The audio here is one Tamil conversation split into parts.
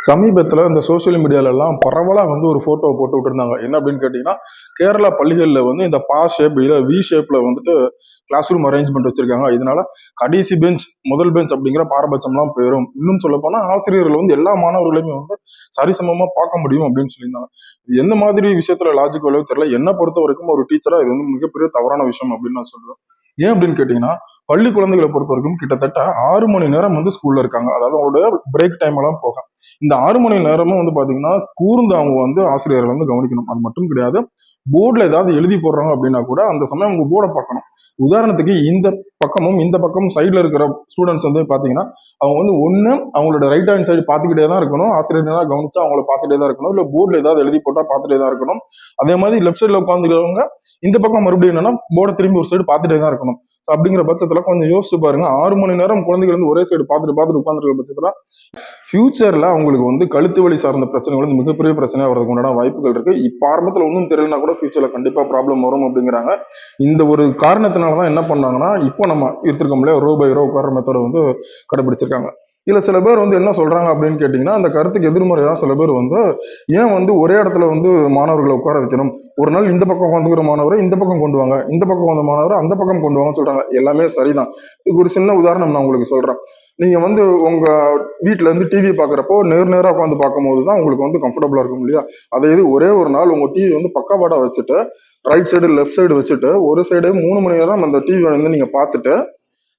சமீபத்துல இந்த சோசியல் மீடியால எல்லாம் பரவலா ஒரு போட்டோ போட்டு விட்டுருந்தாங்க. என்ன அப்படின்னு கேட்டீங்கன்னா, கேரளா பள்ளிகள்ல இந்த பா ஷேப் இல்ல வி ஷேப்ல கிளாஸ் ரூம் அரேஞ்ச்மெண்ட் வச்சிருக்காங்க. இதனால கடைசி பெஞ்ச் முதல் பெஞ்ச் அப்படிங்கிற பாரபட்சம்லாம் போயிடும். இன்னும் சொல்ல போனா ஆசிரியர்கள் எல்லா மாணவர்களையுமே சரிசமமா பார்க்க முடியும் அப்படின்னு சொல்லியிருந்தாங்க. இது எந்த மாதிரி விஷயத்துல லாஜிக் வளவு தெரியல. என்ன பொறுத்த வரைக்கும் ஒரு டீச்சரா இது மிகப்பெரிய தவறான விஷயம் அப்படின்னு நான் சொல்லுவேன். ஏன் அப்படின்னு கேட்டீங்கன்னா, பள்ளி குழந்தைகளை பொறுத்த வரைக்கும் கிட்டத்தட்ட 6 மணி நேரம் ஸ்கூல்ல இருக்காங்க. அதாவது அவங்களோட பிரேக் டைம் எல்லாம் போக இந்த 6 மணி நேரமும் பாத்தீங்கன்னா கூர்ந்து அவங்க ஆசிரியர்கள் கவனிக்கணும். அது மட்டும் கிடையாது, போர்டுல ஏதாவது எழுதி போடுறாங்க அப்படின்னா கூட அந்த சமயம் அவங்க போர்டை பார்க்கணும். உதாரணத்துக்கு இந்த பக்கமும் சைட்ல இருக்கிற ஸ்டூடெண்ட்ஸ் பாத்தீங்கன்னா அவங்க ஒண்ணு அவங்களோட ரைட் ஹேண்ட் சைடு பார்த்துக்கிட்டே தான் இருக்கணும். ஆசிரியர் கவனிச்சா அவங்கள பார்த்துட்டே தான் இருக்கணும். இல்ல போர்டுல ஏதாவது எழுதி போட்டா பார்த்துட்டே தான் இருக்கணும். அதே மாதிரி லெஃப்ட் சைட்ல உட்காந்துக்கிறவங்க இந்த பக்கம் மறுபடியும் என்னன்னா போர்டை திரும்பி ஒரு சைடு பார்த்துட்டே தான் இருக்கணும். அப்படிங்கிற பட்சத்துல கொஞ்சம் யோசிச்சு பாருங்க. 6 மணி நேரம் குழந்தைகள் ஒரே சைடு பார்த்துட்டு உட்காந்துருக்க பட்சத்துல ஃபியூச்சர்ல அவங்களுக்கு கழுத்து வலி சார்ந்த பிரச்சனைகள் மிகப்பெரிய பிரச்சனையா வரதுக்கு உண்டான வாய்ப்புகள் இருக்கு. இப்ப ஆரம்பத்துல ஒன்றும் தெரியலனா கூட ஃபியூச்சர்ல கண்டிப்பா ப்ராப்ளம் வரும் அப்படிங்கிறாங்க. இந்த ஒரு காரணத்தினாலதான் என்ன பண்ணாங்கன்னா, இப்போ நம்ம எடுத்திருக்கோம் இல்லையா, ரோ பை ரோ உட்கார மெத்தட கடைபிடிச்சிருக்காங்க. இல்ல சில பேர் என்ன சொல்றாங்க அப்படின்னு கேட்டீங்கன்னா, அந்த கருத்துக்கு எதிர்மறையா சில பேர் ஏன் ஒரே இடத்துல மாணவர்களை உட்கார வைக்கணும், ஒரு நாள் இந்த பக்கம் உட்காந்துக்கிற மாணவரை இந்த பக்கம் கொண்டு வாங்க, இந்த பக்கம் வந்த மாணவரை அந்த பக்கம் கொண்டு வாங்கன்னு சொல்றாங்க. எல்லாமே சரிதான். இதுக்கு ஒரு சின்ன உதாரணம் நான் உங்களுக்கு சொல்றேன். நீங்க உங்க வீட்டுல டிவி பாக்குறப்போ நேரா உட்காந்து பார்க்கும் போதுதான் உங்களுக்கு கம்ஃபர்டபுளா இருக்கும் இல்லையா? அதை இது ஒரே ஒரு நாள் உங்க டிவி பக்கவாடா வச்சுட்டு ரைட் சைடு லெஃப்ட் சைடு வச்சுட்டு ஒரு சைடு 3 மணி நேரம் அந்த டிவி நீங்க பார்த்துட்டு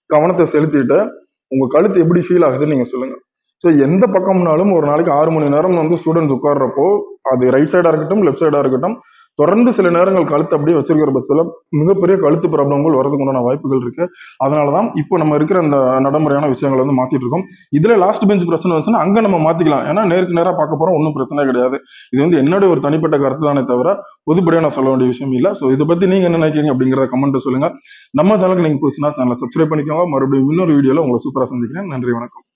கவனத்தை செலுத்திட்டு உங்க கழுத்து எப்படி ஃபீல் ஆகுதுன்னு நீங்க சொல்லுங்க. ஸோ எந்த பக்கம்னாலும் ஒரு நாளைக்கு 6 மணி நேரம் ஸ்டூடெண்ட்ஸ் உட்கார்றப்போ அது ரைட் சைடா இருக்கட்டும் லெஃப்ட் சைடா இருக்கட்டும் தொடர்ந்து சில நேரங்கள் கழுத்து அப்படியே வச்சிருக்கிற பட்சத்துல மிகப்பெரிய கழுத்து ப்ராப்ளங்கள் வரதுக்கு உண்டான வாய்ப்புகள் இருக்கு. அதனாலதான் இப்போ நம்ம இருக்கிற அந்த நடைமுறையான விஷயங்களை மாத்திட்டு இருக்கோம். இதுல லாஸ்ட் பெஞ்ச் பிரச்சனை வந்துச்சுன்னா அங்க நம்ம மாத்திக்கலாம். ஏன்னா நேருக்கு நேரா பார்க்க போறோம், ஒன்றும் பிரச்சனை கிடையாது. இது என்னுடைய ஒரு தனிப்பட்ட கருத்து தானே தவிர பொதுப்படியா நான் சொல்ல வேண்டிய விஷயம் இல்லை. ஸோ இதை பத்தி நீங்க என்ன நினைக்கிறீங்க அப்படிங்கிறத கமெண்ட் சொல்லுங்க. நம்ம சேனலுக்கு நீங்க புதுசுனா சேனலை சப்ஸ்கிரைப் பண்ணிக்கோங்க. மறுபடியும் இன்னொரு வீடியோல உங்களை சூப்பரா சந்திக்கிறேன். நன்றி, வணக்கம்.